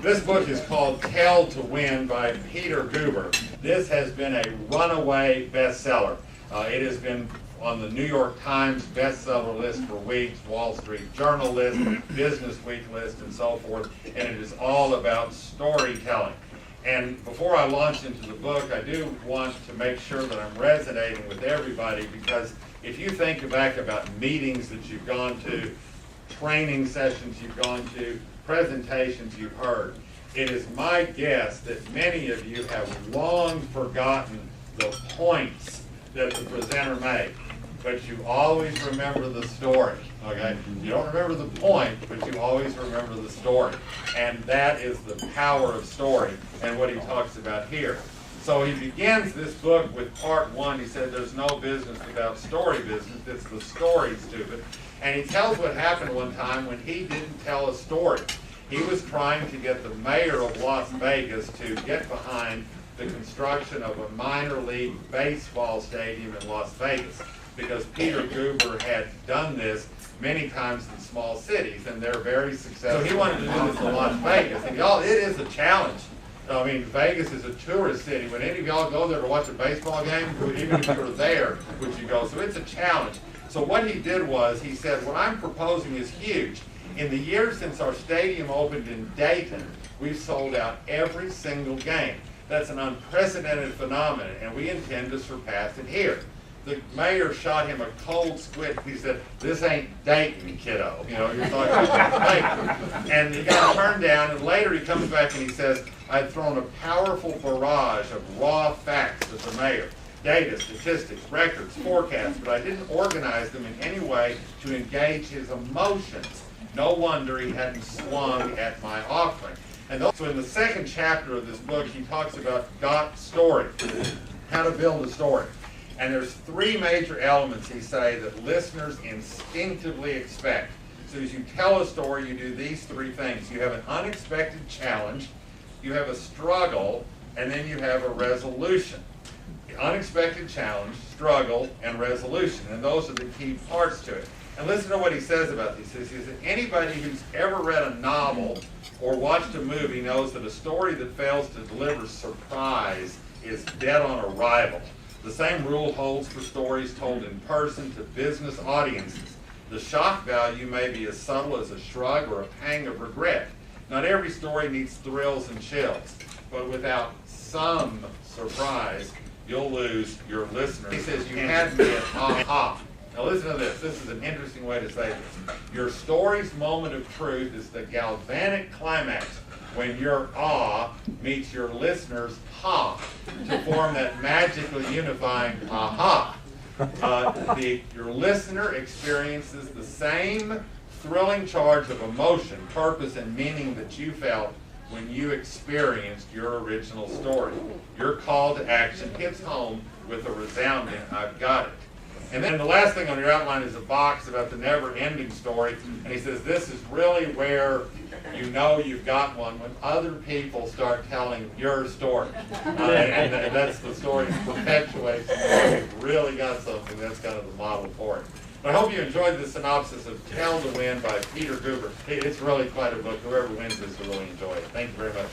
This book is called Tell to Win by Peter Guber. This has been a runaway bestseller. It has been on the New York Times bestseller list for weeks, Wall Street Journal list, Business Week list, and so forth, and it is all about storytelling. And before I launch into the book, I do want to make sure that I'm resonating with everybody, because if you think back about meetings that you've gone to, training sessions you've gone to, presentations you've heard, it is my guess that many of you have long forgotten the points that the presenter made, but you always remember the story, okay? You don't remember the point, but you always remember the story. And that is the power of story and what he talks about here. So he begins this book with part one. He said there's no business without story business. It's the story, stupid. And he tells what happened one time when he didn't tell a story. He was trying to get the mayor of Las Vegas to get behind the construction of a minor league baseball stadium in Las Vegas, because Peter Guber had done this many times in small cities, and they're very successful. So he wanted to do this in Las Vegas, and y'all, it is a challenge. I mean, Vegas is a tourist city. Would any of y'all go there to watch a baseball game? Even if you were there, would you go? So it's a challenge. So what he did was, he said, what I'm proposing is huge. In the years since our stadium opened in Dayton, we've sold out every single game. That's an unprecedented phenomenon, and we intend to surpass it here. The mayor shot him a cold squint. He said, this ain't Dayton, kiddo. You know, you're talking about Dayton. And he got turned down, and later he comes back and he says, I'd thrown a powerful barrage of raw facts at the mayor. Data, statistics, records, forecasts, but I didn't organize them in any way to engage his emotions. No wonder he hadn't swung at my offering. And so in the second chapter of this book, he talks about story, how to build a story. And there's three major elements, he says, that listeners instinctively expect. So as you tell a story, you do these three things. You have an unexpected challenge, you have a struggle, and then you have a resolution. The unexpected challenge, struggle, and resolution. And those are the key parts to it. And listen to what he says about these. He says that anybody who's ever read a novel or watched a movie knows that a story that fails to deliver surprise is dead on arrival. The same rule holds for stories told in person to business audiences. The shock value may be as subtle as a shrug or a pang of regret. Not every story needs thrills and chills, but without some surprise, you'll lose your listener. He says, you had me at aha. Now listen to this. This is an interesting way to say this. Your story's moment of truth is the galvanic climax when your awe meets your listener's ha to form that magically unifying aha. Your listener experiences the same thrilling charge of emotion, purpose, and meaning that you felt when you experienced your original story. Your call to action hits home with a resounding, I've got it. And then the last thing on your outline is a box about the never-ending story. And he says this is really where you know you've got one, when other people start telling your story. And that's the story that perpetuates. You've really got something. That's kind of the model for it. But I hope you enjoyed the synopsis of Tell to Win by Peter Guber. It's really quite a book. Whoever wins this will really enjoy it. Thank you very much.